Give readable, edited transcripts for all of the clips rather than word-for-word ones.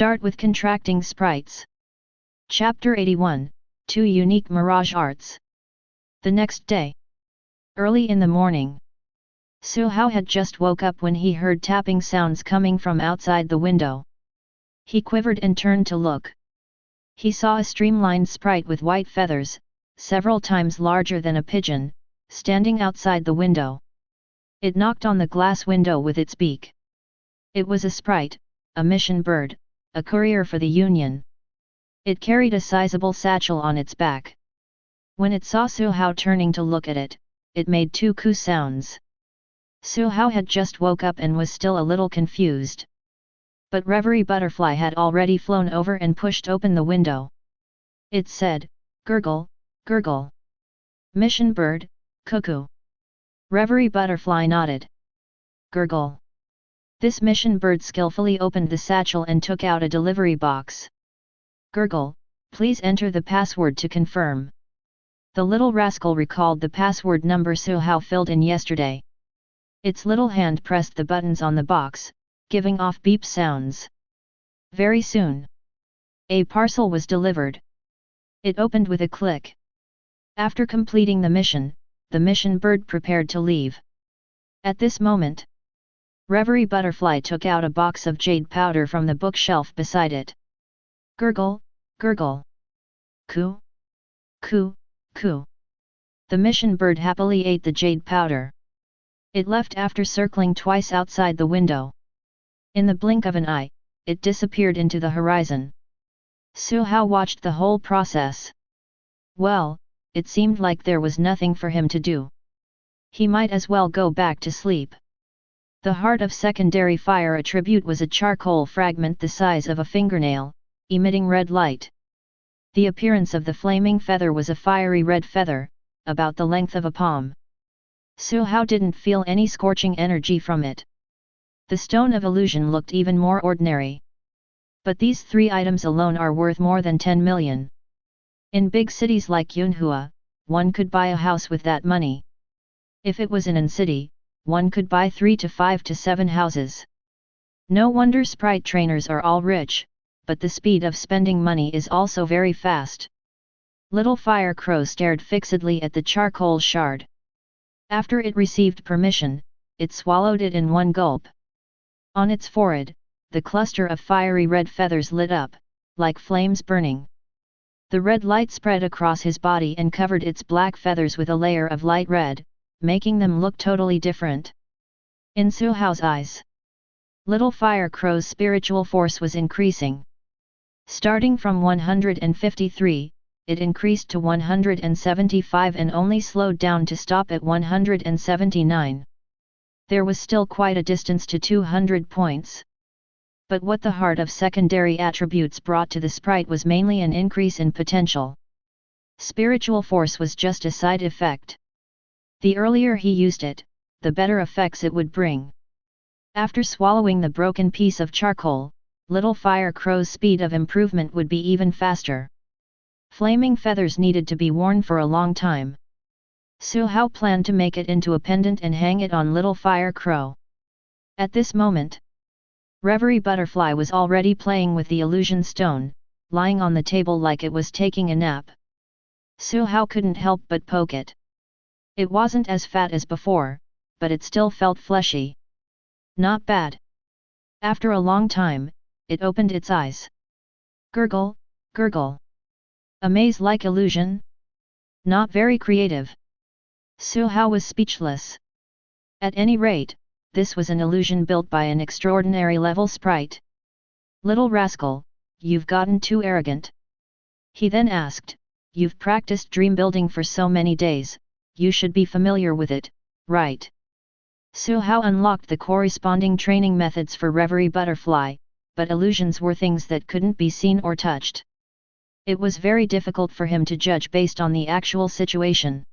Start with contracting sprites. Chapter 81, 2 Unique Mirage Arts. The next day. Early in the morning. Su Hao had just woke up when he heard tapping sounds coming from outside the window. He quivered and turned to look. He saw a streamlined sprite with white feathers, several times larger than a pigeon, standing outside the window. It knocked on the glass window with its beak. It was a sprite, a mission bird, a courier for the Union. It carried a sizable satchel on its back. When it saw Su Hao turning to look at it, it made two coo sounds. Su Hao had just woke up and was still a little confused. But Reverie Butterfly had already flown over and pushed open the window. It said, "Gurgle, gurgle. Mission bird, cuckoo." Reverie Butterfly nodded. Gurgle. This mission bird skillfully opened the satchel and took out a delivery box. Gurgle, please enter the password to confirm. The little rascal recalled the password number Su Hao filled in yesterday. Its little hand pressed the buttons on the box, giving off beep sounds. Very soon, a parcel was delivered. It opened with a click. After completing the mission bird prepared to leave. At this moment, Reverie Butterfly took out a box of jade powder from the bookshelf beside it. Gurgle, gurgle. Coo, coo, coo. The mission bird happily ate the jade powder. It left after circling twice outside the window. In the blink of an eye, it disappeared into the horizon. Su Hao watched the whole process. Well, it seemed like there was nothing for him to do. He might as well go back to sleep. The heart of secondary fire attribute was a charcoal fragment the size of a fingernail, emitting red light. The appearance of the flaming feather was a fiery red feather, about the length of a palm. Su Hao didn't feel any scorching energy from it. The stone of illusion looked even more ordinary. But these three items alone are worth more than 10 million. In big cities like Yunhua, one could buy a house with that money. If it was in an city, one could buy 3 to 5 to 7 houses. No wonder sprite trainers are all rich, but the speed of spending money is also very fast. Little Fire Crow stared fixedly at the charcoal shard. After it received permission, it swallowed it in one gulp. On its forehead, the cluster of fiery red feathers lit up, like flames burning. The red light spread across his body and covered its black feathers with a layer of light red, making them look totally different. In Su Hao's eyes, Little Fire Crow's spiritual force was increasing. Starting from 153, it increased to 175 and only slowed down to stop at 179. There was still quite a distance to 200 points. But what the heart of secondary attributes brought to the sprite was mainly an increase in potential. Spiritual force was just a side effect. The earlier he used it, the better effects it would bring. After swallowing the broken piece of charcoal, Little Fire Crow's speed of improvement would be even faster. Flaming feathers needed to be worn for a long time. Su Hao planned to make it into a pendant and hang it on Little Fire Crow. At this moment, Reverie Butterfly was already playing with the illusion stone, lying on the table like it was taking a nap. Su Hao couldn't help but poke it. It wasn't as fat as before, but it still felt fleshy. Not bad. After a long time, it opened its eyes. Gurgle, gurgle. A maze-like illusion? Not very creative. Su Hao was speechless. At any rate, this was an illusion built by an extraordinary level sprite. Little rascal, you've gotten too arrogant. He then asked, you've practiced dream building for so many days, you should be familiar with it, right? Su Hao unlocked the corresponding training methods for Reverie Butterfly, but illusions were things that couldn't be seen or touched. It was very difficult for him to judge based on the actual situation.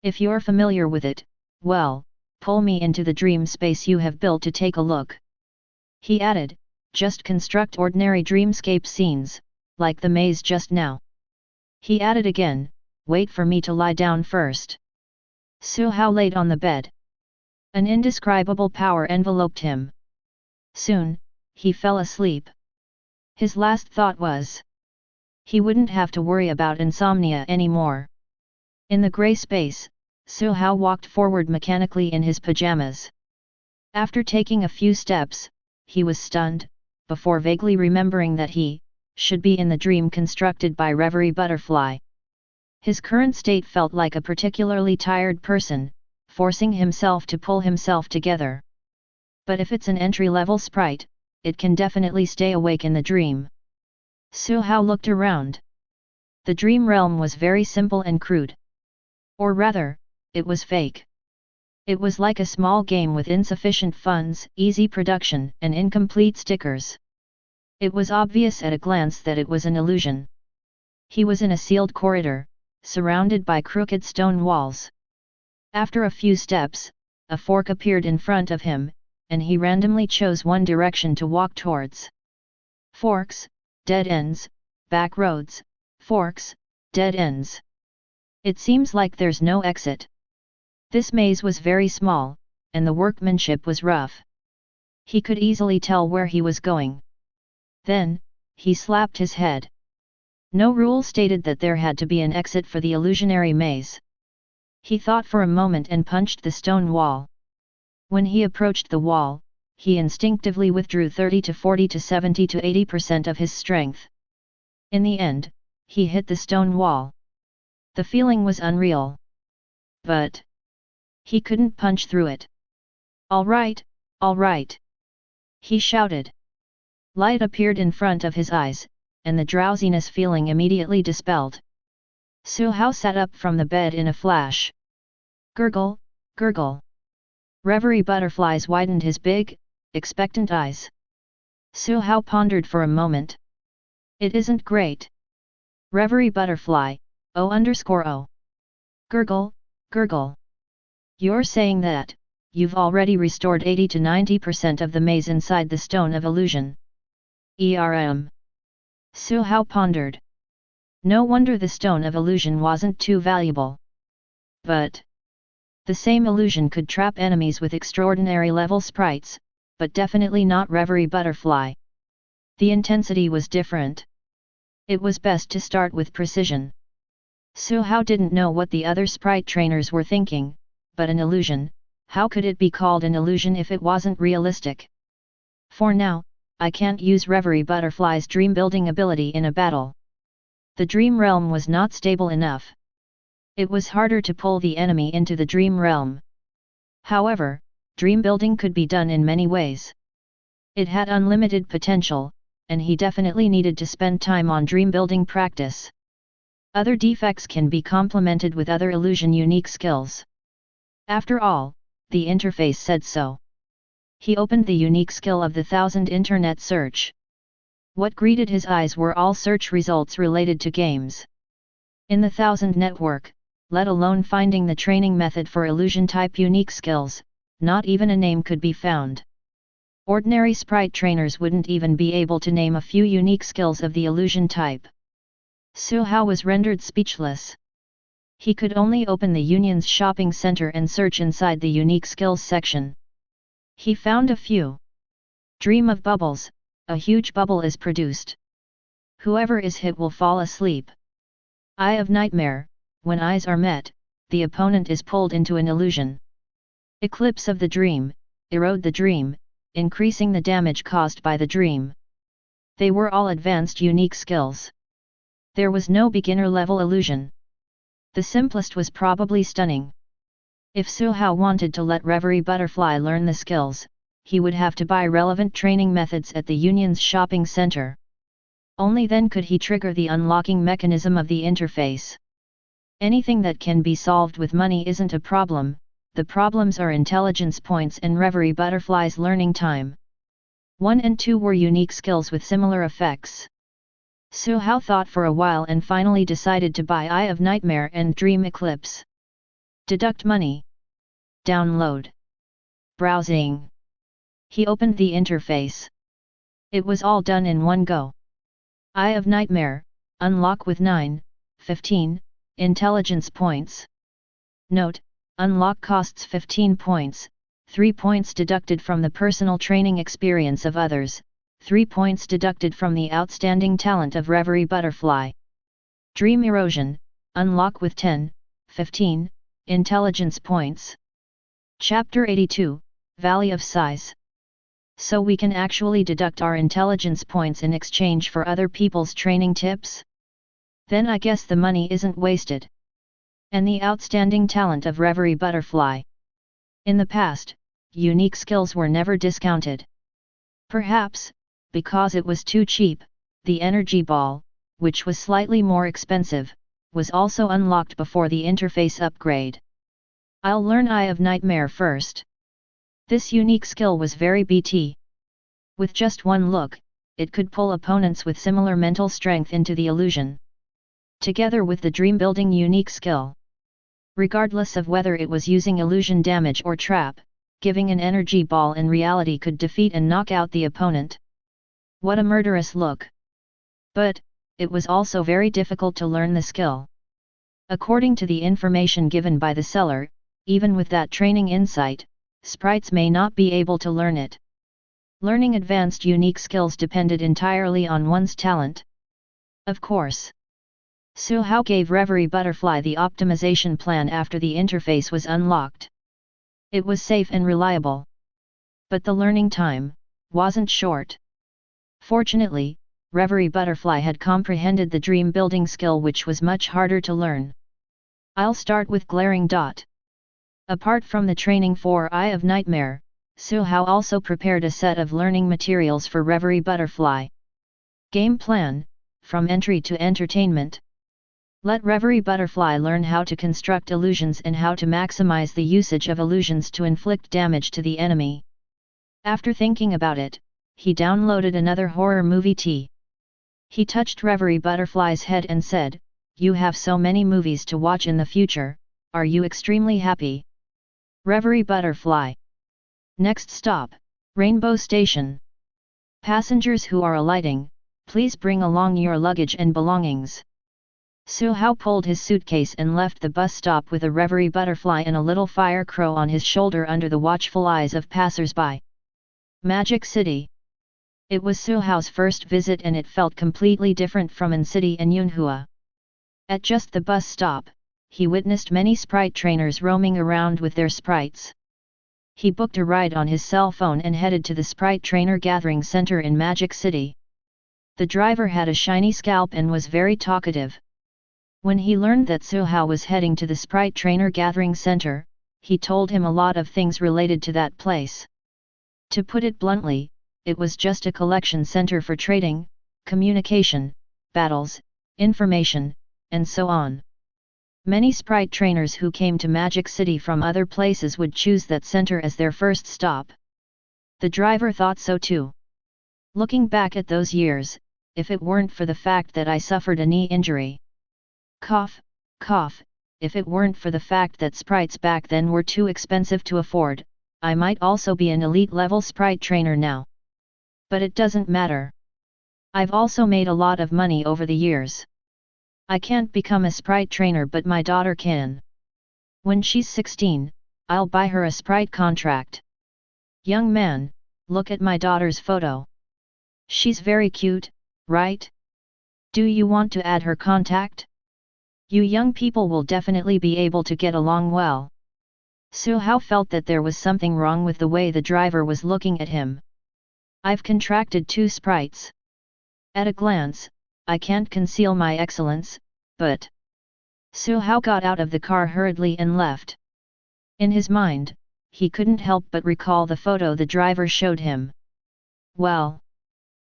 If you're familiar with it, well, pull me into the dream space you have built to take a look. He added, just construct ordinary dreamscape scenes, like the maze just now. He added again, wait for me to lie down first. Su Hao laid on the bed. An indescribable power enveloped him. Soon, he fell asleep. His last thought was, he wouldn't have to worry about insomnia anymore. In the grey space, Su Hao walked forward mechanically in his pajamas. After taking a few steps, he was stunned, before vaguely remembering that he should be in the dream constructed by Reverie Butterfly. His current state felt like a particularly tired person, forcing himself to pull himself together. But if it's an entry-level sprite, it can definitely stay awake in the dream. Su Hao looked around. The dream realm was very simple and crude. Or rather, it was fake. It was like a small game with insufficient funds, easy production, and incomplete stickers. It was obvious at a glance that it was an illusion. He was in a sealed corridor, surrounded by crooked stone walls. After a few steps, a fork appeared in front of him, and he randomly chose one direction to walk towards. Forks, dead ends, back roads, forks, dead ends. It seems like there's no exit. This maze was very small, and the workmanship was rough. He could easily tell where he was going. Then, he slapped his head. No rule stated that there had to be an exit for the illusionary maze. He thought for a moment and punched the stone wall. When he approached the wall, he instinctively withdrew 30 to 40 to 70 to 80% of his strength. In the end, he hit the stone wall. The feeling was unreal. But he couldn't punch through it. All right, all right! He shouted. Light appeared in front of his eyes, and the drowsiness feeling immediately dispelled. Su Hao sat up from the bed in a flash. Gurgle, gurgle. Reverie Butterflies widened his big, expectant eyes. Su Hao pondered for a moment. It isn't great. Reverie Butterfly, O_O. Gurgle, gurgle. You're saying that you've already restored 80 to 90% of the maze inside the Stone of Illusion. Su Hao pondered. No wonder the Stone of Illusion wasn't too valuable. But the same illusion could trap enemies with extraordinary level sprites, but definitely not Reverie Butterfly. The intensity was different. It was best to start with precision. Su Hao didn't know what the other sprite trainers were thinking, but an illusion, how could it be called an illusion if it wasn't realistic? For now, I can't use Reverie Butterfly's dream building ability in a battle. The dream realm was not stable enough. It was harder to pull the enemy into the dream realm. However, dream building could be done in many ways. It had unlimited potential, and he definitely needed to spend time on dream building practice. Other defects can be complemented with other illusion unique skills. After all, the interface said so. He opened the unique skill of the 1000 internet search. What greeted his eyes were all search results related to games. In the 1000 network, let alone finding the training method for illusion-type unique skills, not even a name could be found. Ordinary sprite trainers wouldn't even be able to name a few unique skills of the illusion type. Su Hao was rendered speechless. He could only open the Union's shopping center and search inside the unique skills section. He found a few. Dream of bubbles, a huge bubble is produced. Whoever is hit will fall asleep. Eye of nightmare, when eyes are met, the opponent is pulled into an illusion. Eclipse of the dream, erode the dream, increasing the damage caused by the dream. They were all advanced unique skills. There was no beginner-level illusion. The simplest was probably stunning. If Su Hao wanted to let Reverie Butterfly learn the skills, he would have to buy relevant training methods at the Union's shopping center. Only then could he trigger the unlocking mechanism of the interface. Anything that can be solved with money isn't a problem, the problems are intelligence points and Reverie Butterfly's learning time. 1 and 2 were unique skills with similar effects. Su Hao thought for a while and finally decided to buy Eye of Nightmare and Dream Eclipse. Deduct money. Download. Browsing. He opened the interface. It was all done in one go. Eye of Nightmare, unlock with 915 intelligence points. Note, unlock costs 15 points, 3 points deducted from the personal training experience of others, 3 points deducted from the outstanding talent of Reverie Butterfly. Dream Erosion, unlock with 10, 15, intelligence points. Chapter 82, Valley of Sighs. So we can actually deduct our intelligence points in exchange for other people's training tips? Then I guess the money isn't wasted. And the outstanding talent of Reverie Butterfly. In the past, unique skills were never discounted. Perhaps, because it was too cheap, the energy ball, which was slightly more expensive, was also unlocked before the interface upgrade. I'll learn Eye of Nightmare first. This unique skill was very BT. With just one look, it could pull opponents with similar mental strength into the illusion. Together with the dream building unique skill. Regardless of whether it was using illusion damage or trap, giving an energy ball in reality could defeat and knock out the opponent. What a murderous look! But, it was also very difficult to learn the skill. According to the information given by the seller, even with that training insight, Sprites may not be able to learn it. Learning advanced unique skills depended entirely on one's talent. Of course. Su Hao gave Reverie Butterfly the optimization plan after the interface was unlocked. It was safe and reliable. But the learning time wasn't short. Fortunately, Reverie Butterfly had comprehended the dream building skill, which was much harder to learn. I'll start with Glaring Dot. Apart from the training for Eye of Nightmare, Su Hao also prepared a set of learning materials for Reverie Butterfly. Game Plan, From Entry to Entertainment. Let Reverie Butterfly learn how to construct illusions and how to maximize the usage of illusions to inflict damage to the enemy. After thinking about it, he downloaded another horror movie T. He touched Reverie Butterfly's head and said, "You have so many movies to watch in the future, are you extremely happy?" Reverie Butterfly. Next stop, Rainbow Station. Passengers who are alighting, please bring along your luggage and belongings. Su Hao pulled his suitcase and left the bus stop with a Reverie Butterfly and a little fire crow on his shoulder under the watchful eyes of passers-by. Magic City. It was Su Hao's first visit and it felt completely different from An City and Yunhua. At just the bus stop, he witnessed many sprite trainers roaming around with their sprites. He booked a ride on his cell phone and headed to the Sprite Trainer Gathering Center in Magic City. The driver had a shiny scalp and was very talkative. When he learned that Su Hao was heading to the Sprite Trainer Gathering Center, he told him a lot of things related to that place. To put it bluntly, it was just a collection center for trading, communication, battles, information, and so on. Many sprite trainers who came to Magic City from other places would choose that center as their first stop. The driver thought so too. Looking back at those years, if it weren't for the fact that I suffered a knee injury. Cough, cough, if it weren't for the fact that sprites back then were too expensive to afford, I might also be an elite level sprite trainer now. But it doesn't matter. I've also made a lot of money over the years. I can't become a sprite trainer, but my daughter can. When she's 16, I'll buy her a sprite contract. Young man, look at my daughter's photo. She's very cute, right? Do you want to add her contact? You young people will definitely be able to get along well. Su Hao felt that there was something wrong with the way the driver was looking at him. I've contracted 2 sprites. At a glance, I can't conceal my excellence, but... Su Hao got out of the car hurriedly and left. In his mind, he couldn't help but recall the photo the driver showed him. Well,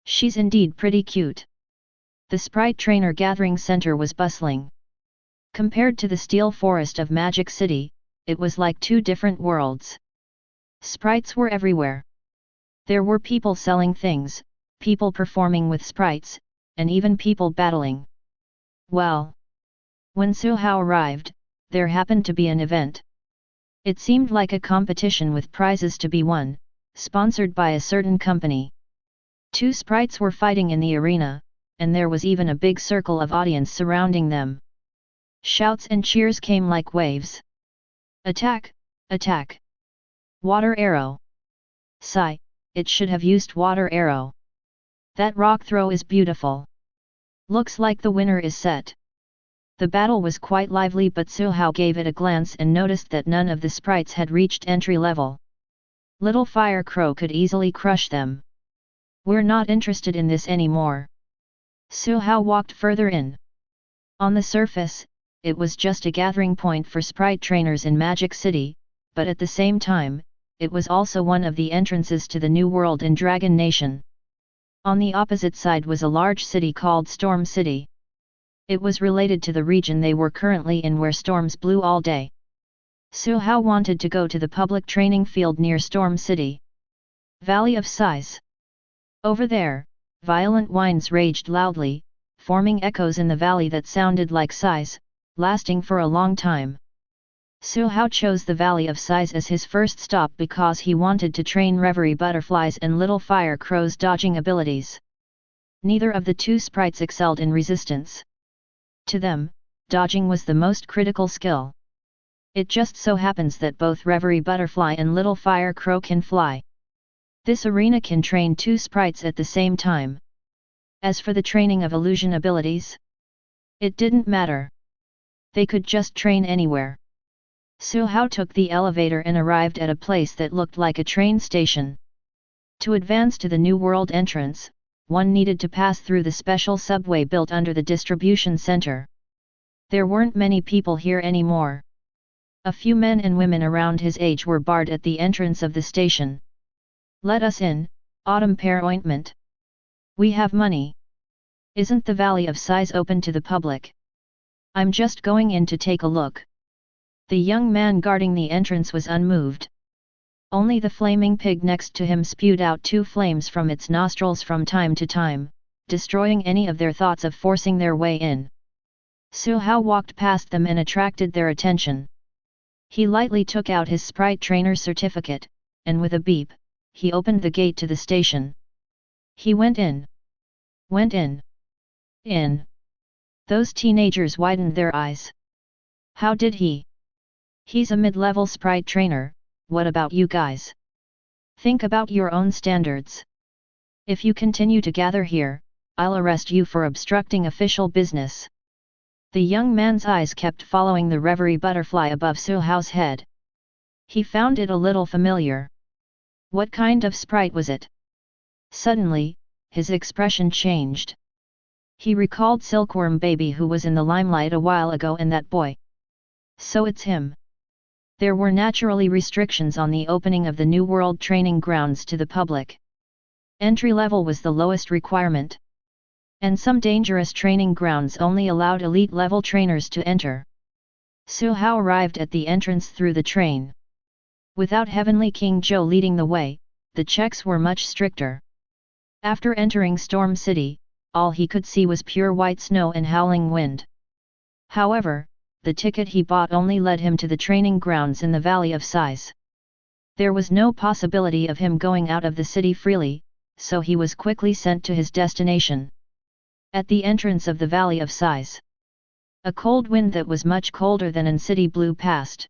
she's indeed pretty cute. The Sprite Trainer Gathering Center was bustling. Compared to the Steel Forest of Magic City, it was like 2 different worlds. Sprites were everywhere. There were people selling things, people performing with sprites, and even people battling. Well, when Su Hao arrived, there happened to be an event. It seemed like a competition with prizes to be won, sponsored by a certain company. 2 sprites were fighting in the arena, and there was even a big circle of audience surrounding them. Shouts and cheers came like waves. Attack! Attack! Water arrow! Sigh, it should have used water arrow. That rock throw is beautiful. Looks like the winner is set. The battle was quite lively, but Su Hao gave it a glance and noticed that none of the sprites had reached entry level. Little Fire Crow could easily crush them. We're not interested in this anymore. Su Hao walked further in. On the surface, it was just a gathering point for sprite trainers in Magic City, but at the same time, it was also one of the entrances to the New World in Dragon Nation. On the opposite side was a large city called Storm City. It was related to the region they were currently in, where storms blew all day. Su Hao wanted to go to the public training field near Storm City. Valley of Sighs. Over there, violent whines raged loudly, forming echoes in the valley that sounded like sighs, lasting for a long time. Su Hao chose the Valley of Sighs as his first stop because he wanted to train Reverie Butterflies and Little Fire Crow's dodging abilities. Neither of the two sprites excelled in resistance. To them, dodging was the most critical skill. It just so happens that both Reverie Butterfly and Little Fire Crow can fly. This arena can train two sprites at the same time. As for the training of illusion abilities, it didn't matter. They could just train anywhere. Su Hao took the elevator and arrived at a place that looked like a train station. To advance to the New World entrance, one needed to pass through the special subway built under the distribution center. There weren't many people here anymore. A few men and women around his age were barred at the entrance of the station. Let us in, Autumn Pear Ointment. We have money. Isn't the Valley of Sighs open to the public? I'm just going in to take a look. The young man guarding the entrance was unmoved. Only the flaming pig next to him spewed out two flames from its nostrils from time to time, destroying any of their thoughts of forcing their way in. Su Hao walked past them and attracted their attention. He lightly took out his sprite trainer certificate, and with a beep, he opened the gate to the station. He went in. Went in. In. Those teenagers widened their eyes. How did he? He's a mid-level sprite trainer. What about you guys? Think about your own standards. If you continue to gather here, I'll arrest you for obstructing official business. The young man's eyes kept following the Reverie Butterfly above Su Hao's head. He found it a little familiar. What kind of sprite was it? Suddenly, his expression changed. He recalled Silkworm Baby, who was in the limelight a while ago, and that boy. So it's him. There were naturally restrictions on the opening of the New World training grounds to the public. Entry level was the lowest requirement. And some dangerous training grounds only allowed elite-level trainers to enter. Su Hao arrived at the entrance through the train. Without Heavenly King Zhou leading the way, the checks were much stricter. After entering Storm City, all he could see was pure white snow and howling wind. However, the ticket he bought only led him to the training grounds in the Valley of Sighs. There was no possibility of him going out of the city freely, so he was quickly sent to his destination. At the entrance of the Valley of Sighs, a cold wind that was much colder than in city blew past.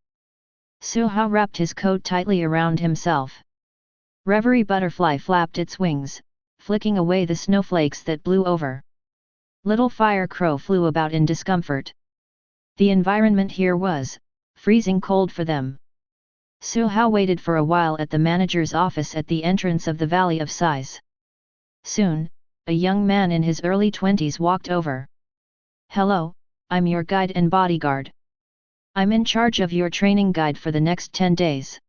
Su Hao wrapped his coat tightly around himself. Reverie Butterfly flapped its wings, flicking away the snowflakes that blew over. Little Fire Crow flew about in discomfort. The environment here was freezing cold for them. Su Hao waited for a while at the manager's office at the entrance of the Valley of Sighs. Soon, a young man in his early 20s walked over. Hello, I'm your guide and bodyguard. I'm in charge of your training guide for the next 10 days.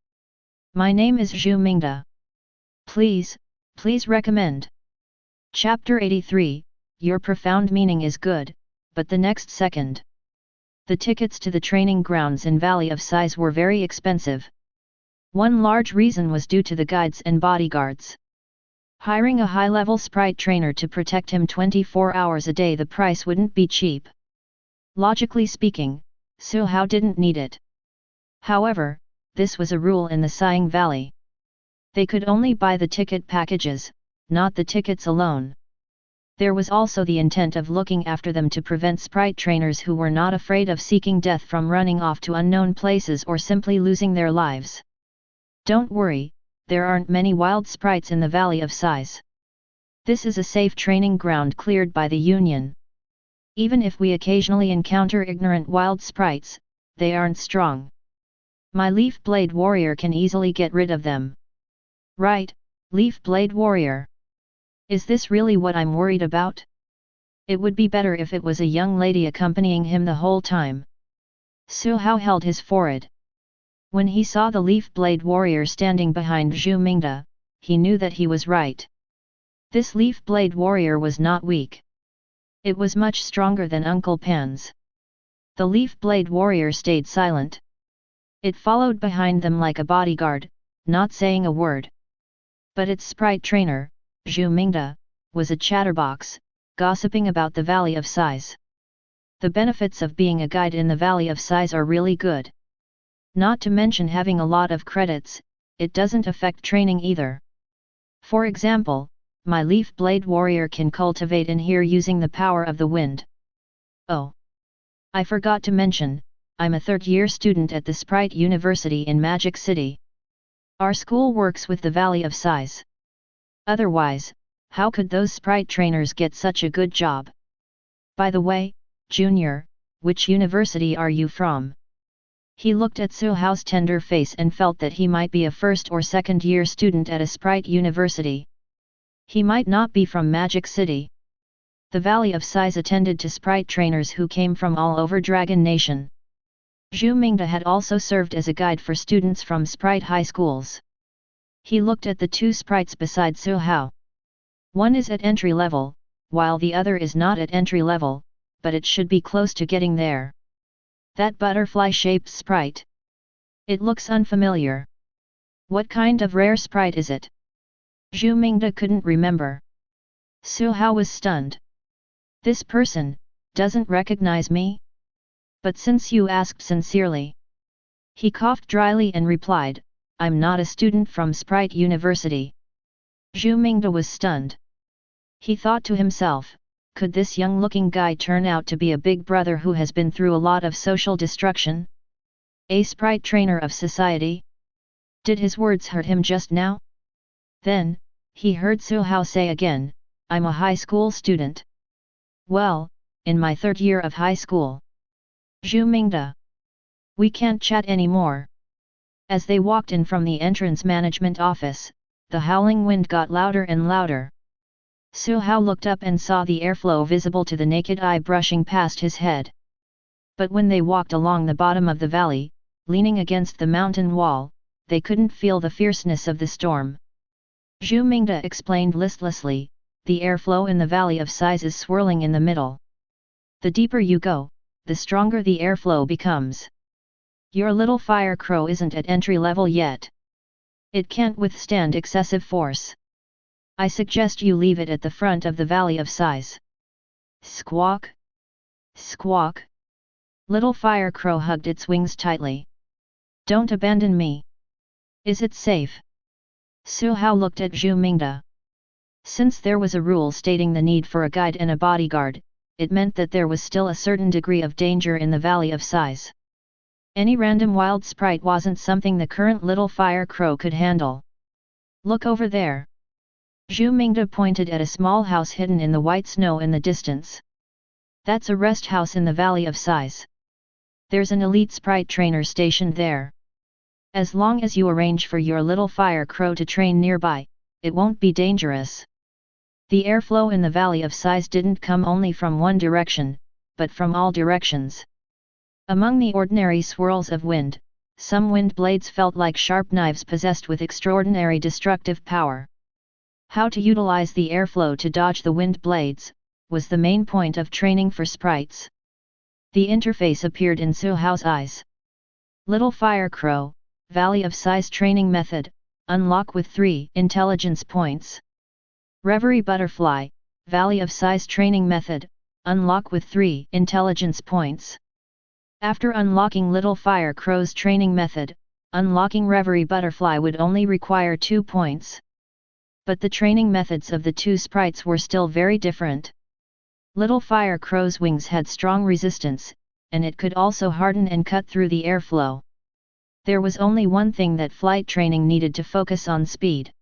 My name is Zhu Mingda. Please recommend. Chapter 83, Your profound meaning is good, but the next second. The tickets to the training grounds in Valley of Sighs were very expensive. One large reason was due to the guides and bodyguards. Hiring a high-level sprite trainer to protect him 24 hours a day, the price wouldn't be cheap. Logically speaking, Su Hao didn't need it. However, this was a rule in the Sighing Valley. They could only buy the ticket packages, not the tickets alone. There was also the intent of looking after them to prevent sprite trainers who were not afraid of seeking death from running off to unknown places or simply losing their lives. Don't worry, there aren't many wild sprites in the Valley of Sighs. This is a safe training ground cleared by the Union. Even if we occasionally encounter ignorant wild sprites, they aren't strong. My Leaf Blade Warrior can easily get rid of them. Right, Leaf Blade Warrior. Is this really what I'm worried about? It would be better if it was a young lady accompanying him the whole time. Su Hao held his forehead. When he saw the Leaf Blade Warrior standing behind Zhu Mingde, he knew that he was right. This Leaf Blade Warrior was not weak. It was much stronger than Uncle Pan's. The Leaf Blade Warrior stayed silent. It followed behind them like a bodyguard, not saying a word. But its sprite trainer, Zhu Mingde, was a chatterbox, gossiping about the Valley of Sighs. The benefits of being a guide in the Valley of Sighs are really good. Not to mention having a lot of credits, it doesn't affect training either. For example, my Leaf Blade Warrior can cultivate in here using the power of the wind. Oh! I forgot to mention, I'm a third-year student at the Sprite University in Magic City. Our school works with the Valley of Sighs. Otherwise, how could those Sprite trainers get such a good job? By the way, Junior, which university are you from? He looked at Su Hao's tender face and felt that he might be a first or second-year student at a Sprite University. He might not be from Magic City. The Valley of Sighs attended to Sprite trainers who came from all over Dragon Nation. Zhu Mingde had also served as a guide for students from Sprite high schools. He looked at the two sprites beside Su Hao. One is at entry level, while the other is not at entry level, but it should be close to getting there. That butterfly-shaped sprite. It looks unfamiliar. What kind of rare sprite is it? Zhu Mingde couldn't remember. Su Hao was stunned. This person doesn't recognize me? But since you asked sincerely. He coughed dryly and replied, I'm not a student from Sprite University. Zhu Mingde was stunned. He thought to himself, could this young-looking guy turn out to be a big brother who has been through a lot of social destruction? A Sprite trainer of society? Did his words hurt him just now? Then, he heard Su Hao say again, I'm a high school student. Well, in my third year of high school. Zhu Mingde. We can't chat anymore. As they walked in from the entrance management office, the howling wind got louder and louder. Su Hao looked up and saw the airflow visible to the naked eye brushing past his head. But when they walked along the bottom of the valley, leaning against the mountain wall, they couldn't feel the fierceness of the storm. Zhu Mingde explained listlessly, the airflow in the Valley of Sighs is swirling in the middle. The deeper you go, the stronger the airflow becomes. Your little fire crow isn't at entry level yet. It can't withstand excessive force. I suggest you leave it at the front of the Valley of Sighs. Squawk! Squawk! Little fire crow hugged its wings tightly. Don't abandon me. Is it safe? Su Hao looked at Zhu Mingde. Since there was a rule stating the need for a guide and a bodyguard, it meant that there was still a certain degree of danger in the Valley of Sighs. Any random wild sprite wasn't something the current little fire crow could handle. Look over there. Zhu Mingde pointed at a small house hidden in the white snow in the distance. That's a rest house in the Valley of Sighs. There's an elite sprite trainer stationed there. As long as you arrange for your little fire crow to train nearby, it won't be dangerous. The airflow in the Valley of Sighs didn't come only from one direction, but from all directions. Among the ordinary swirls of wind, some wind blades felt like sharp knives possessed with extraordinary destructive power. How to utilize the airflow to dodge the wind blades, was the main point of training for sprites. The interface appeared in Su Hao's eyes. Little Fire Crow, Valley of Sighs Training Method, unlock with 3 intelligence points. Reverie Butterfly, Valley of Sighs Training Method, unlock with 3 intelligence points. After unlocking Little Fire Crow's training method, unlocking Reverie Butterfly would only require 2 points. But the training methods of the two sprites were still very different. Little Fire Crow's wings had strong resistance, and it could also harden and cut through the airflow. There was only one thing that flight training needed to focus on: speed.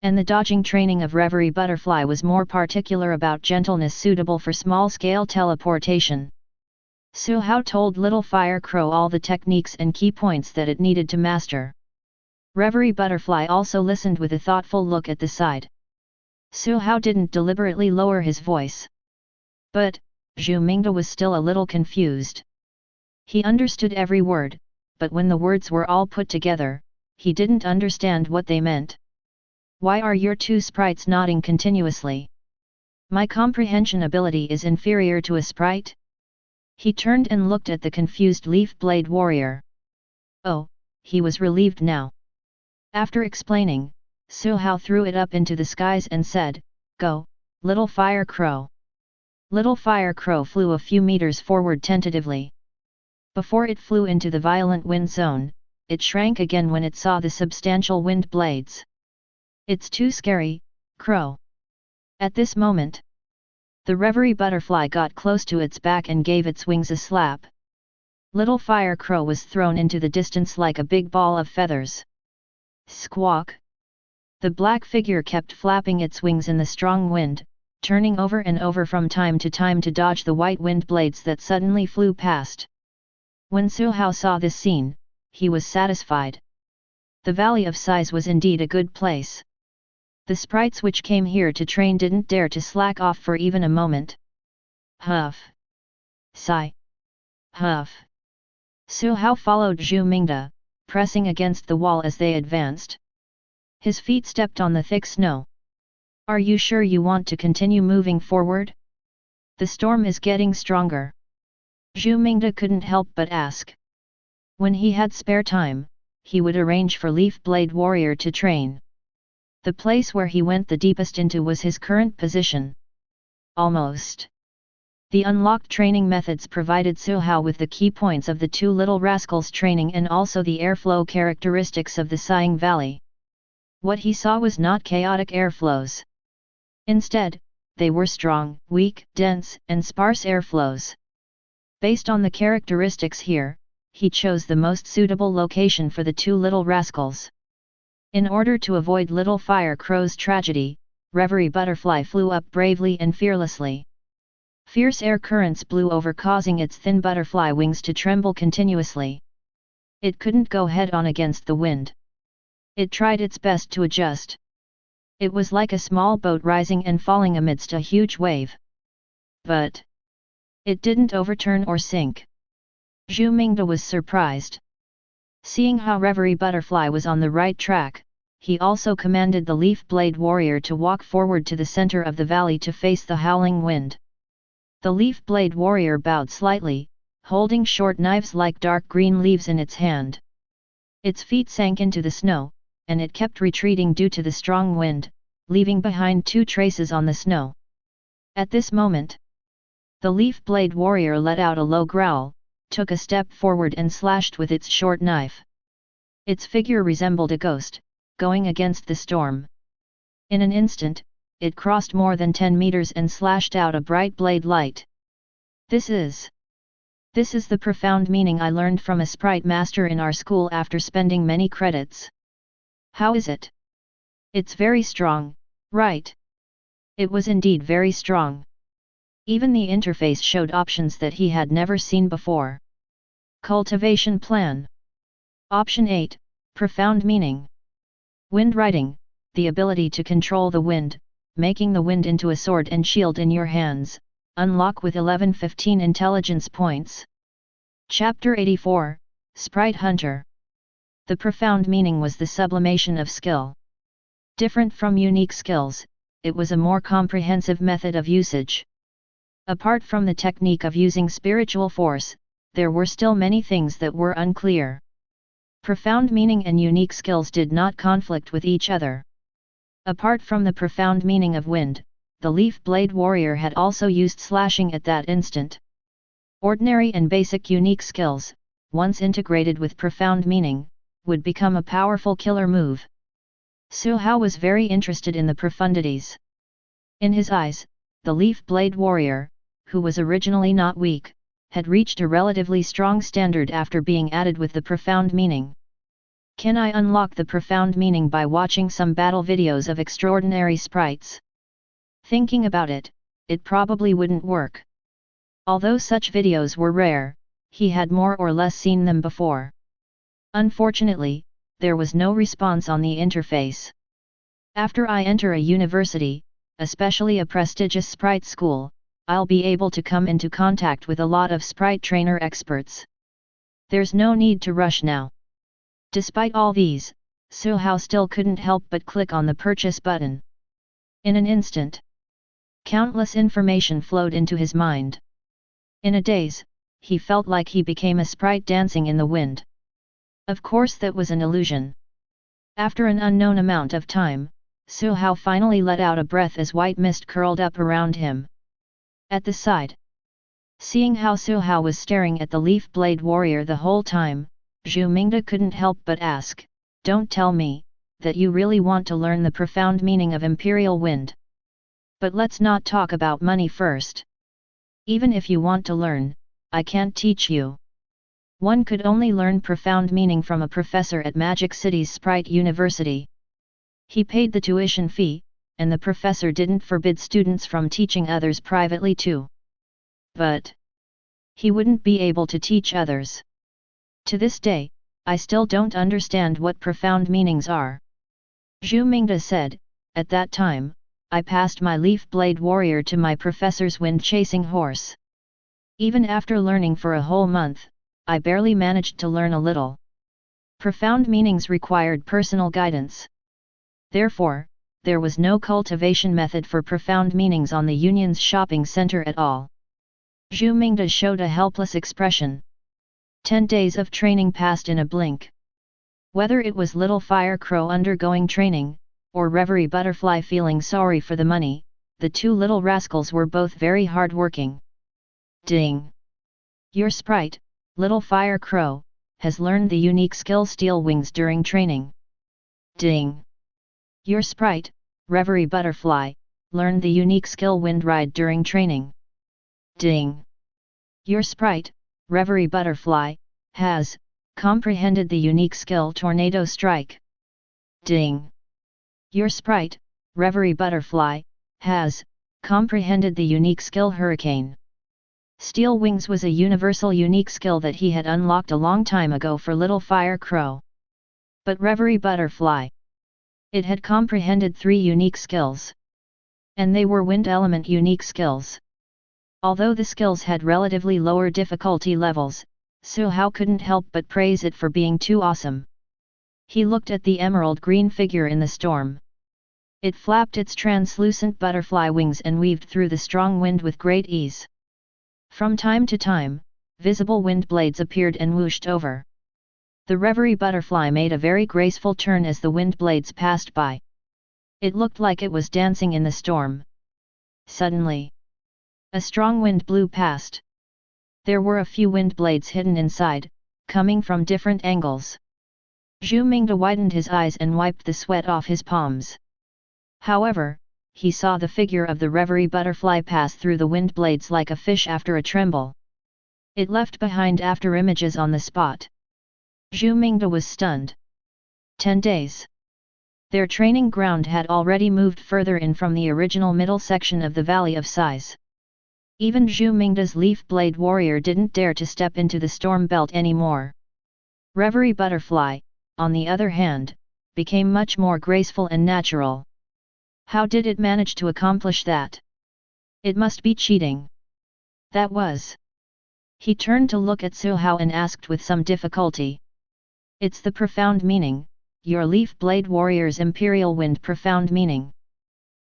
And the dodging training of Reverie Butterfly was more particular about gentleness suitable for small-scale teleportation. Su Hao told Little Fire Crow all the techniques and key points that it needed to master. Reverie Butterfly also listened with a thoughtful look at the side. Su Hao didn't deliberately lower his voice. But, Zhu Mingde was still a little confused. He understood every word, but when the words were all put together, he didn't understand what they meant. Why are your two sprites nodding continuously? My comprehension ability is inferior to a sprite? He turned and looked at the confused Leaf Blade warrior. Oh, he was relieved now. After explaining, Su Hao threw it up into the skies and said, "Go, Little Fire Crow." Little Fire Crow flew a few meters forward tentatively. Before it flew into the violent wind zone, it shrank again when it saw the substantial wind blades. "It's too scary, Crow." At this moment, the Reverie Butterfly got close to its back and gave its wings a slap. Little Fire Crow was thrown into the distance like a big ball of feathers. Squawk! The black figure kept flapping its wings in the strong wind, turning over and over from time to dodge the white wind blades that suddenly flew past. When Su Hao saw this scene, he was satisfied. The Valley of Sighs was indeed a good place. The sprites which came here to train didn't dare to slack off for even a moment. Huff! Sigh! Huff! Su Hao followed Zhu Mingde, pressing against the wall as they advanced. His feet stepped on the thick snow. "Are you sure you want to continue moving forward? The storm is getting stronger." Zhu Mingde couldn't help but ask. When he had spare time, he would arrange for Leaf Blade Warrior to train. The place where he went the deepest into was his current position. Almost. The unlocked training methods provided Su Hao with the key points of the two little rascals' training and also the airflow characteristics of the Sighing Valley. What he saw was not chaotic airflows. Instead, they were strong, weak, dense, and sparse airflows. Based on the characteristics here, he chose the most suitable location for the two little rascals. In order to avoid Little Fire Crow's tragedy, Reverie Butterfly flew up bravely and fearlessly. Fierce air currents blew over, causing its thin butterfly wings to tremble continuously. It couldn't go head-on against the wind. It tried its best to adjust. It was like a small boat rising and falling amidst a huge wave. But it didn't overturn or sink. Zhu Mingde was surprised. Seeing how Reverie Butterfly was on the right track, he also commanded the Leaf Blade Warrior to walk forward to the center of the valley to face the howling wind. The Leaf Blade Warrior bowed slightly, holding short knives like dark green leaves in its hand. Its feet sank into the snow, and it kept retreating due to the strong wind, leaving behind two traces on the snow. At this moment, the Leaf Blade Warrior let out a low growl, took a step forward and slashed with its short knife. Its figure resembled a ghost, going against the storm. In an instant, it crossed more than 10 meters and slashed out a bright blade light. This is the profound meaning I learned from a sprite master in our school after spending many credits. How is it? It's very strong, right? It was indeed very strong. Even the interface showed options that he had never seen before. Cultivation Plan. Option 8, Profound Meaning. Wind Riding, the ability to control the wind, making the wind into a sword and shield in your hands, unlock with 1115 intelligence points. Chapter 84, Sprite Hunter. The profound meaning was the sublimation of skill. Different from unique skills, it was a more comprehensive method of usage. Apart from the technique of using spiritual force, there were still many things that were unclear. Profound meaning and unique skills did not conflict with each other. Apart from the profound meaning of wind, the Leaf Blade Warrior had also used slashing at that instant. Ordinary and basic unique skills, once integrated with profound meaning, would become a powerful killer move. Su Hao was very interested in the profundities. In his eyes, the Leaf Blade Warrior, who was originally not weak, had reached a relatively strong standard after being added with the profound meaning. Can I unlock the profound meaning by watching some battle videos of extraordinary sprites? Thinking about it, it probably wouldn't work. Although such videos were rare, he had more or less seen them before. Unfortunately, there was no response on the interface. After I enter a university, especially a prestigious Sprite school, I'll be able to come into contact with a lot of Sprite trainer experts. There's no need to rush now. Despite all these, Suhao still couldn't help but click on the purchase button. In an instant, countless information flowed into his mind. In a daze, he felt like he became a sprite dancing in the wind. Of course that was an illusion. After an unknown amount of time, Suhao finally let out a breath as white mist curled up around him. At the side, seeing how Suhao was staring at the leaf blade warrior the whole time, Zhu Mingde couldn't help but ask, "Don't tell me that you really want to learn the profound meaning of Imperial Wind. But let's not talk about money first. Even if you want to learn, I can't teach you. One could only learn profound meaning from a professor at Magic City's Sprite University. He paid the tuition fee, and the professor didn't forbid students from teaching others privately too. But he wouldn't be able to teach others. To this day, I still don't understand what profound meanings are." Zhu Mingde said, "At that time, I passed my leaf blade warrior to my professor's wind-chasing horse. Even after learning for a whole month, I barely managed to learn a little. Profound meanings required personal guidance. Therefore, there was no cultivation method for profound meanings on the Union's shopping center at all." Zhu Mingde showed a helpless expression. 10 days of training passed in a blink. Whether it was Little Fire Crow undergoing training, or Reverie Butterfly feeling sorry for the money, the two little rascals were both very hard-working. Ding! Your sprite, Little Fire Crow, has learned the unique skill Steel Wings during training. Ding! Your sprite, Reverie Butterfly, learned the unique skill Wind Ride during training. Ding! Your sprite, Reverie Butterfly, has comprehended the unique skill Tornado Strike. Ding! Your sprite, Reverie Butterfly, has comprehended the unique skill Hurricane. Steel Wings was a universal unique skill that he had unlocked a long time ago for Little Fire Crow. But Reverie Butterfly, it had comprehended 3 unique skills. And they were wind element unique skills. Although the skills had relatively lower difficulty levels, Suhao couldn't help but praise it for being too awesome. He looked at the emerald green figure in the storm. It flapped its translucent butterfly wings and weaved through the strong wind with great ease. From time to time, visible wind blades appeared and whooshed over. The Reverie Butterfly made a very graceful turn as the wind blades passed by. It looked like it was dancing in the storm. Suddenly, a strong wind blew past. There were a few wind blades hidden inside, coming from different angles. Zhu Mingde widened his eyes and wiped the sweat off his palms. However, he saw the figure of the Reverie Butterfly pass through the wind blades like a fish after a tremble. It left behind after images on the spot. Zhu Mingde was stunned. 10 days. Their training ground had already moved further in from the original middle section of the Valley of Sighs. Even Zhu Mingde's Leaf Blade Warrior didn't dare to step into the storm belt anymore. Reverie Butterfly, on the other hand, became much more graceful and natural. How did it manage to accomplish that? It must be cheating. That was. He turned to look at Suhao and asked with some difficulty. It's the profound meaning, your Leaf Blade Warrior's Imperial Wind profound meaning.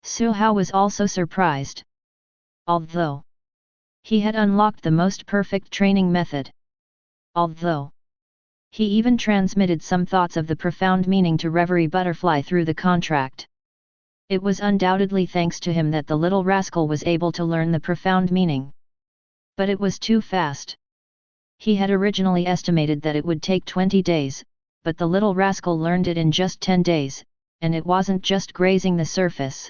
Suhao was also surprised. Although he had unlocked the most perfect training method. Although he even transmitted some thoughts of the profound meaning to Reverie Butterfly through the contract. It was undoubtedly thanks to him that the little rascal was able to learn the profound meaning. But it was too fast. He had originally estimated that it would take 20 days, but the little rascal learned it in just 10 days, and it wasn't just grazing the surface.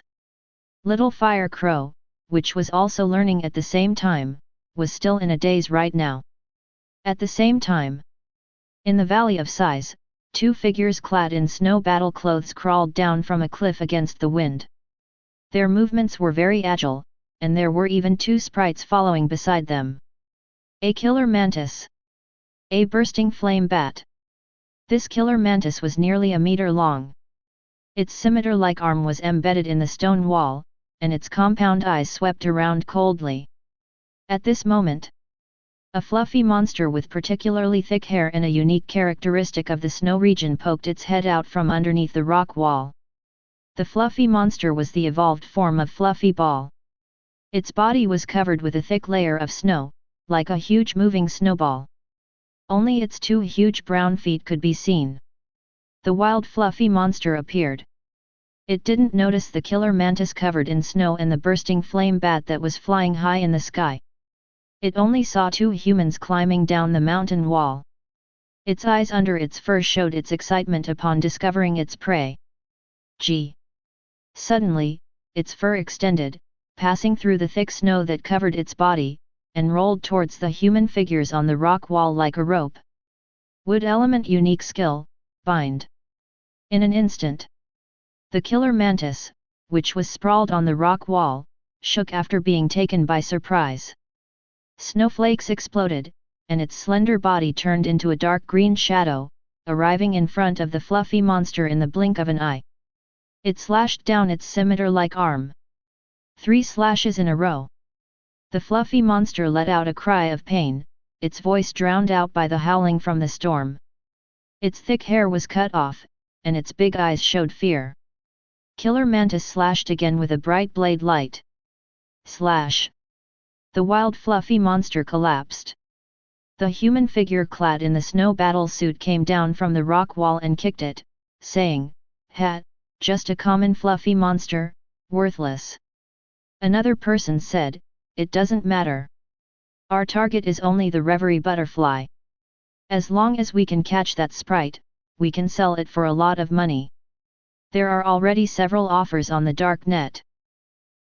Little Fire Crow, which was also learning at the same time, was still in a daze right now. At the same time, in the Valley of Sighs, two figures clad in snow battle clothes crawled down from a cliff against the wind. Their movements were very agile, and there were even two sprites following beside them. A killer mantis. A bursting flame bat. This killer mantis was nearly a meter long. Its scimitar-like arm was embedded in the stone wall, and its compound eyes swept around coldly. At this moment, a fluffy monster with particularly thick hair and a unique characteristic of the snow region poked its head out from underneath the rock wall. The fluffy monster was the evolved form of Fluffy Ball. Its body was covered with a thick layer of snow, like a huge moving snowball. Only its two huge brown feet could be seen. The wild fluffy monster appeared. It didn't notice the killer mantis covered in snow and the bursting flame bat that was flying high in the sky. It only saw two humans climbing down the mountain wall. Its eyes under its fur showed its excitement upon discovering its prey. Gee! Suddenly, its fur extended, passing through the thick snow that covered its body, and rolled towards the human figures on the rock wall like a rope. Wood element unique skill, bind. In an instant, the killer mantis, which was sprawled on the rock wall, shook after being taken by surprise. Snowflakes exploded, and its slender body turned into a dark green shadow, arriving in front of the fluffy monster in the blink of an eye. It slashed down its scimitar-like arm. 3 slashes in a row. The fluffy monster let out a cry of pain, its voice drowned out by the howling from the storm. Its thick hair was cut off, and its big eyes showed fear. Killer mantis slashed again with a bright blade light. Slash! The wild fluffy monster collapsed. The human figure clad in the snow battle suit came down from the rock wall and kicked it, saying, "Ha, just a common fluffy monster, worthless." Another person said, "It doesn't matter. Our target is only the reverie butterfly. As long as we can catch that sprite, we can sell it for a lot of money. There are already several offers on the dark net."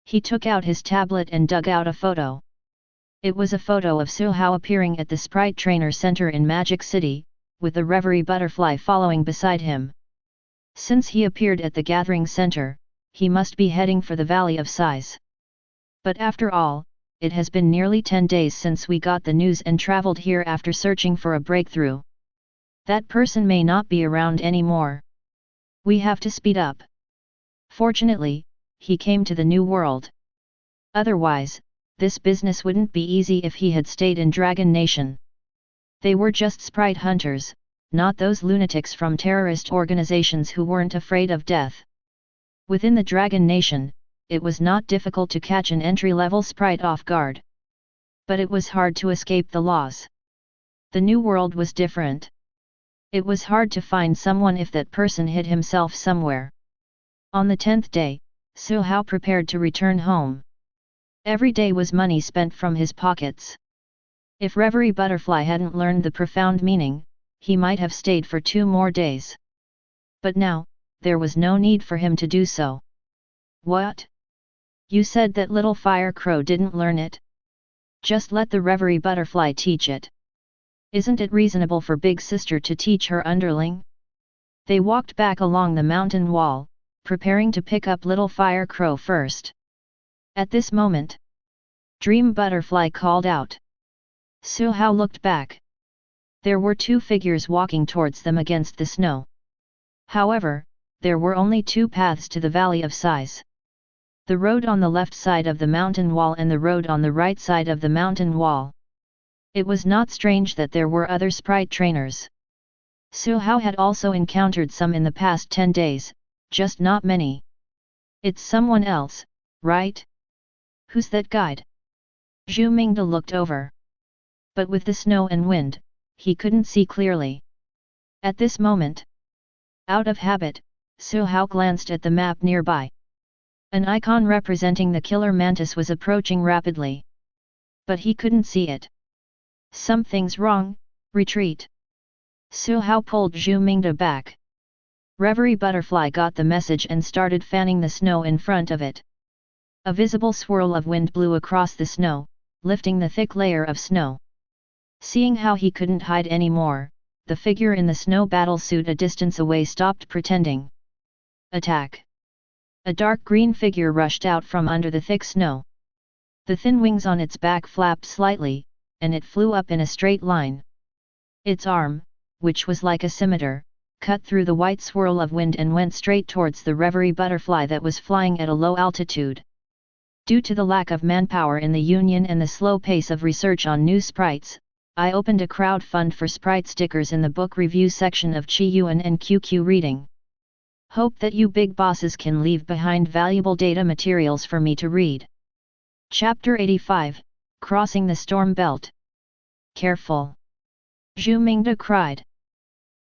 He took out his tablet and dug out a photo. It was a photo of Su Hao appearing at the Sprite Trainer Center in Magic City, with the Reverie Butterfly following beside him. Since he appeared at the Gathering Center, he must be heading for the Valley of Sighs. But after all, it has been nearly 10 days since we got the news and traveled here after searching for a breakthrough. That person may not be around anymore. We have to speed up. Fortunately, he came to the New World. Otherwise, this business wouldn't be easy if he had stayed in Dragon Nation. They were just sprite hunters, not those lunatics from terrorist organizations who weren't afraid of death. Within the Dragon Nation, it was not difficult to catch an entry-level sprite off guard. But it was hard to escape the laws. The New World was different. It was hard to find someone if that person hid himself somewhere. On the 10th day, Su Hao prepared to return home. Every day was money spent from his pockets. If Reverie Butterfly hadn't learned the profound meaning, he might have stayed for 2 more days. But now, there was no need for him to do so. "What? You said that little fire crow didn't learn it? Just let the Reverie Butterfly teach it. Isn't it reasonable for Big Sister to teach her underling?" They walked back along the mountain wall, preparing to pick up little fire crow first. At this moment, Dream Butterfly called out. Su Hao looked back. There were 2 figures walking towards them against the snow. However, there were only 2 paths to the Valley of Sighs. The road on the left side of the mountain wall and the road on the right side of the mountain wall. It was not strange that there were other sprite trainers. Su Hao had also encountered some in the past 10 days, just not many. "It's someone else, right? Who's that guide?" Zhu Mingde looked over. But with the snow and wind, he couldn't see clearly. At this moment, out of habit, Su Hao glanced at the map nearby. An icon representing the killer mantis was approaching rapidly. But he couldn't see it. "Something's wrong, retreat." Su Hao pulled Zhu Mingde back. Reverie Butterfly got the message and started fanning the snow in front of it. A visible swirl of wind blew across the snow, lifting the thick layer of snow. Seeing how he couldn't hide anymore, the figure in the snow battle suit a distance away stopped pretending. Attack! A dark green figure rushed out from under the thick snow. The thin wings on its back flapped slightly, and it flew up in a straight line. Its arm, which was like a scimitar, cut through the white swirl of wind and went straight towards the reverie butterfly that was flying at a low altitude. Due to the lack of manpower in the Union and the slow pace of research on new sprites, I opened a crowdfund for Sprite stickers in the book review section of Qiyuan and QQ Reading. Hope that you big bosses can leave behind valuable data materials for me to read. Chapter 85, Crossing the Storm Belt. Careful! Zhu Mingde cried.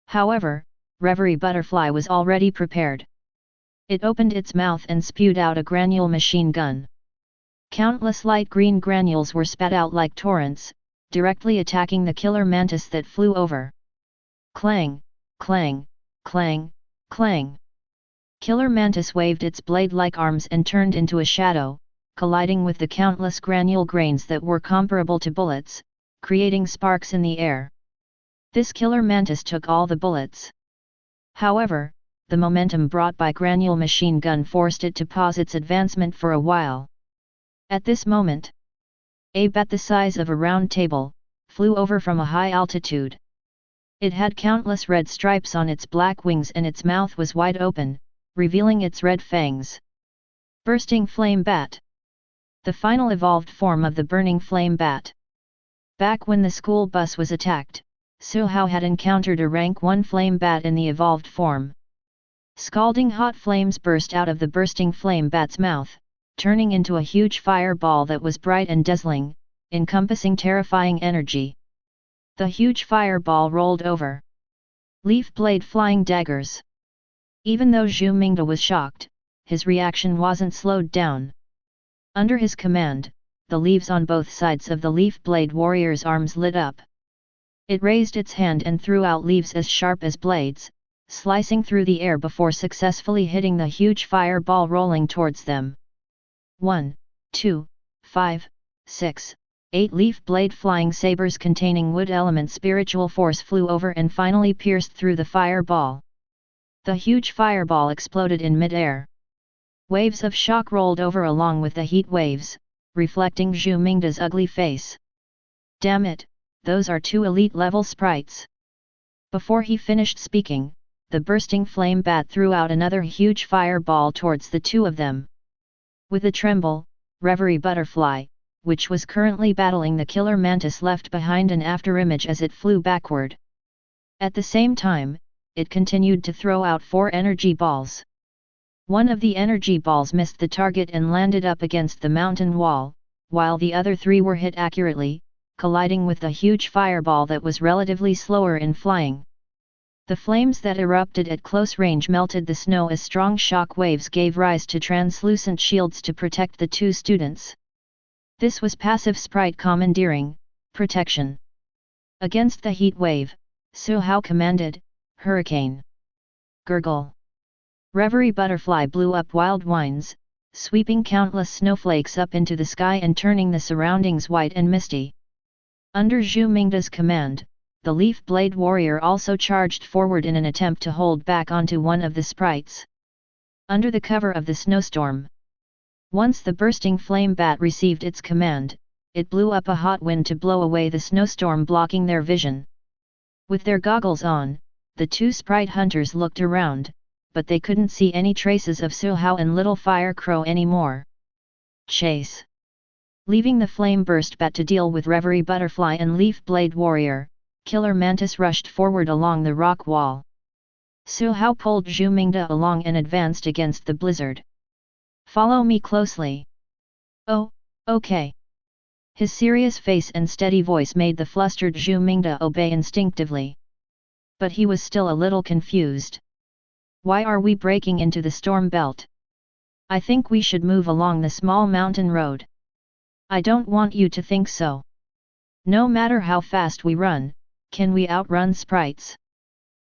However, Reverie Butterfly was already prepared. It opened its mouth and spewed out a granule machine gun. Countless light green granules were spat out like torrents, directly attacking the killer mantis that flew over. Clang, clang, clang, clang. Killer mantis waved its blade-like arms and turned into a shadow, colliding with the countless granule grains that were comparable to bullets, creating sparks in the air. This killer mantis took all the bullets. However, the momentum brought by granule machine gun forced it to pause its advancement for a while. At this moment, a bat the size of a round table flew over from a high altitude. It had countless red stripes on its black wings and its mouth was wide open, revealing its red fangs. Bursting Flame Bat. The final evolved form of the Burning Flame Bat. Back when the school bus was attacked, Su Hao had encountered a rank 1 flame bat in the evolved form. Scalding hot flames burst out of the Bursting Flame Bat's mouth, turning into a huge fireball that was bright and dazzling, encompassing terrifying energy. The huge fireball rolled over. Leaf blade flying daggers. Even though Zhu Mingde was shocked, his reaction wasn't slowed down. Under his command, the leaves on both sides of the leaf blade warrior's arms lit up. It raised its hand and threw out leaves as sharp as blades, slicing through the air before successfully hitting the huge fireball rolling towards them. 1, 2, 5, 6, 8 leaf blade flying sabers containing wood element spiritual force flew over and finally pierced through the fireball. The huge fireball exploded in mid-air. Waves of shock rolled over along with the heat waves, reflecting Zhu Mingde's ugly face. Damn it, those are 2 elite-level sprites. Before he finished speaking, the Bursting Flame Bat threw out another huge fireball towards the 2 of them. With a tremble, Reverie Butterfly, which was currently battling the killer mantis, left behind an afterimage as it flew backward. At the same time, it continued to throw out 4 energy balls. One of the energy balls missed the target and landed up against the mountain wall, while the other 3 were hit accurately, colliding with the huge fireball that was relatively slower in flying. The flames that erupted at close range melted the snow as strong shock waves gave rise to translucent shields to protect the 2 students. This was passive sprite commandeering, protection. Against the heat wave, Su Hao commanded, Hurricane. Gurgle. Reverie Butterfly blew up wild winds, sweeping countless snowflakes up into the sky and turning the surroundings white and misty. Under Zhu Mingde's command, the Leaf Blade Warrior also charged forward in an attempt to hold back onto one of the sprites. Under the cover of the snowstorm. Once the Bursting Flame Bat received its command, it blew up a hot wind to blow away the snowstorm, blocking their vision. With their goggles on, the 2 sprite hunters looked around, but they couldn't see any traces of Su Hao and Little Fire Crow anymore. Chase! Leaving the Flame Burst Bat to deal with Reverie Butterfly and Leaf Blade Warrior, Killer Mantis rushed forward along the rock wall. Su Hao pulled Zhu Mingde along and advanced against the blizzard. Follow me closely. Oh, okay. His serious face and steady voice made the flustered Zhu Mingde obey instinctively. But he was still a little confused. Why are we breaking into the storm belt? I think we should move along the small mountain road. I don't want you to think so. No matter how fast we run, can we outrun sprites?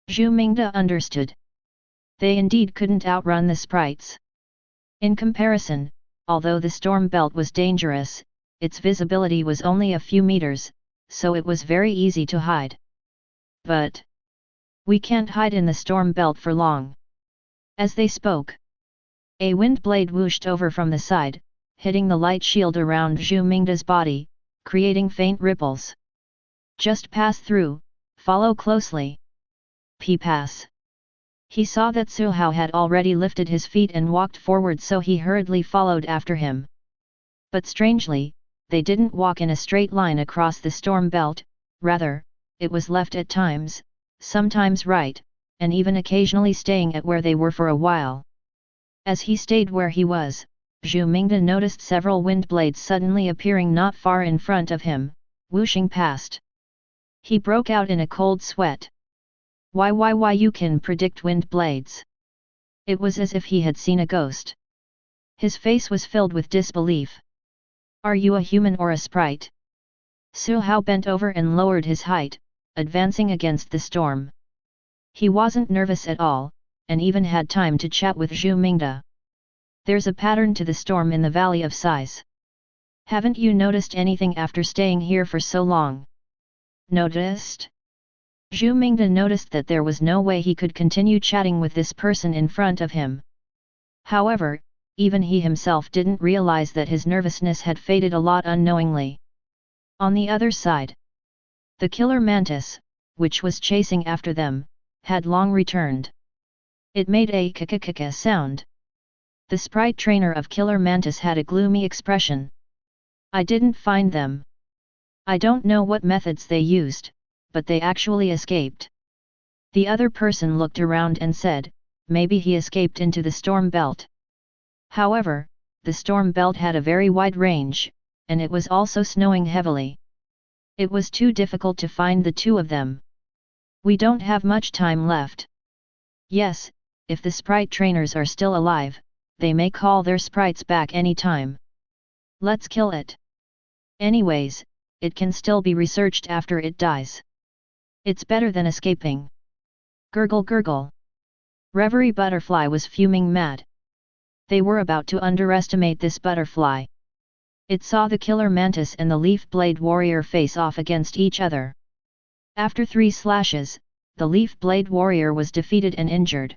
Zhu Mingde understood. They indeed couldn't outrun the sprites. In comparison, although the storm belt was dangerous, its visibility was only a few meters, so it was very easy to hide. But We can't hide in the storm belt for long. As they spoke, a wind blade whooshed over from the side, hitting the light shield around Zhu Mingda's body, creating faint ripples. Just pass through, follow closely. Pass. He saw that Su Hao had already lifted his feet and walked forward, so he hurriedly followed after him. But strangely, they didn't walk in a straight line across the storm belt, rather, it was left at times, sometimes right, and even occasionally staying at where they were for a while. As he stayed where he was, Zhu Mingda noticed several wind blades suddenly appearing not far in front of him, whooshing past. He broke out in a cold sweat. Why you can predict wind blades? It was as if he had seen a ghost. His face was filled with disbelief. Are you a human or a sprite? Su Hao bent over and lowered his height, advancing against the storm. He wasn't nervous at all, and even had time to chat with Zhu Mingda. There's a pattern to the storm in the Valley of Sighs. Haven't you noticed anything after staying here for so long? Noticed? Zhu Mingda noticed that there was no way he could continue chatting with this person in front of him. However, even he himself didn't realize that his nervousness had faded a lot unknowingly. On the other side, the killer mantis, which was chasing after them, had long returned. It made a kaka sound. The sprite trainer of killer mantis had a gloomy expression. I didn't find them. I don't know what methods they used, but they actually escaped. The other person looked around and said, maybe he escaped into the storm belt. However, the storm belt had a very wide range, and it was also snowing heavily. It was too difficult to find the two of them. We don't have much time left. Yes, if the sprite trainers are still alive, they may call their sprites back any time. Let's kill it. Anyways, it can still be researched after it dies. It's better than escaping. Gurgle gurgle. Reverie Butterfly was fuming mad. They were about to underestimate this butterfly. It saw the killer mantis and the leaf blade warrior face off against each other. After 3 slashes, the leaf blade warrior was defeated and injured.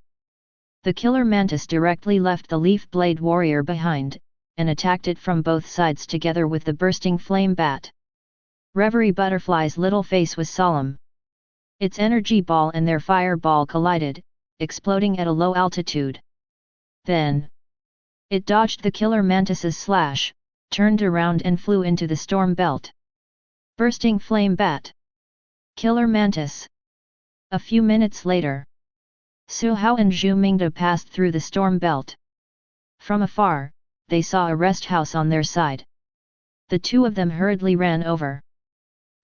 The killer mantis directly left the leaf blade warrior behind, and attacked it from both sides together with the bursting flame bat. Reverie Butterfly's little face was solemn. Its energy ball and their fireball collided, exploding at a low altitude. Then, it dodged the killer mantis's slash, turned around and flew into the storm belt. Bursting flame bat. Killer mantis. A few minutes later, Su Hao and Zhu Mingda passed through the storm belt. From afar, they saw a rest house on their side. The two of them hurriedly ran over.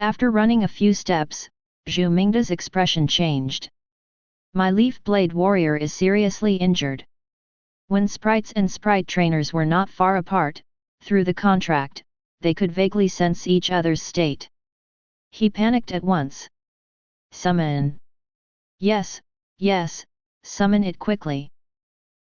After running a few steps, Zhu Mingda's expression changed. My leaf blade warrior is seriously injured. When sprites and sprite trainers were not far apart, through the contract, they could vaguely sense each other's state. He panicked at once. Summon. Yes, summon it quickly.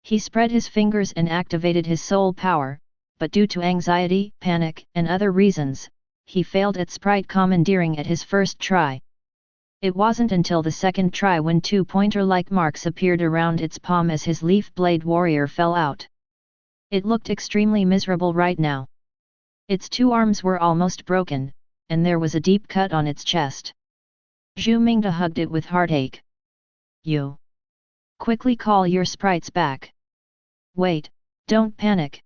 He spread his fingers and activated his soul power, but due to anxiety, panic, and other reasons, he failed at sprite commandeering at his first try. It wasn't until the second try when 2 pointer-like marks appeared around its palm as his leaf blade warrior fell out. It looked extremely miserable right now. Its 2 arms were almost broken, and there was a deep cut on its chest. Zhu Mingda hugged it with heartache. You. Quickly call your sprites back. Wait, don't panic.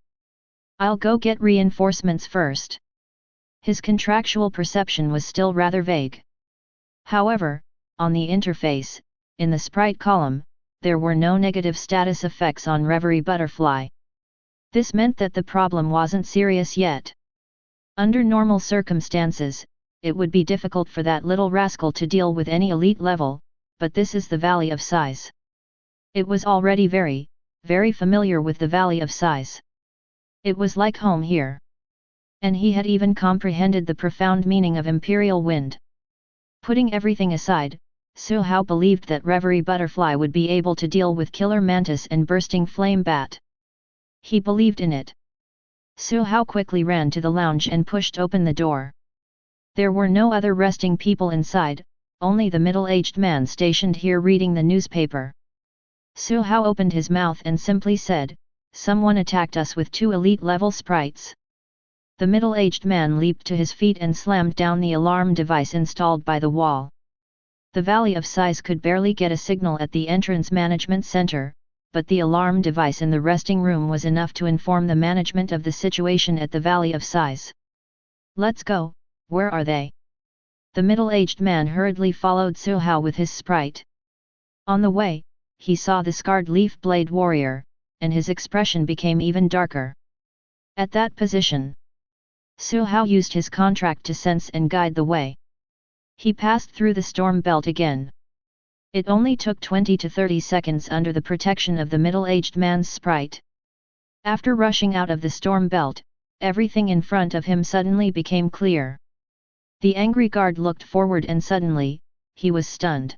I'll go get reinforcements first. His contractual perception was still rather vague. However, on the interface, in the sprite column, there were no negative status effects on Reverie Butterfly. This meant that the problem wasn't serious yet. Under normal circumstances, it would be difficult for that little rascal to deal with any elite level, but this is the Valley of Sighs. It was already very, very familiar with the Valley of Sighs. It was like home here. And he had even comprehended the profound meaning of Imperial Wind. Putting everything aside, Su Hao believed that Reverie Butterfly would be able to deal with Killer Mantis and Bursting Flame Bat. He believed in it. Su Hao quickly ran to the lounge and pushed open the door. There were no other resting people inside, only the middle-aged man stationed here reading the newspaper. Su Hao opened his mouth and simply said, "Someone attacked us with 2 elite-level sprites." The middle-aged man leaped to his feet and slammed down the alarm device installed by the wall. The Valley of Sighs could barely get a signal at the entrance management center, but the alarm device in the resting room was enough to inform the management of the situation at the Valley of Sighs. "Let's go, where are they?" The middle-aged man hurriedly followed Su Hao with his sprite. On the way, he saw the scarred leaf blade warrior, and his expression became even darker. At that position, Su Hao used his contract to sense and guide the way. He passed through the storm belt again. It only took 20 to 30 seconds under the protection of the middle-aged man's sprite. After rushing out of the storm belt, everything in front of him suddenly became clear. The angry guard looked forward and suddenly, he was stunned.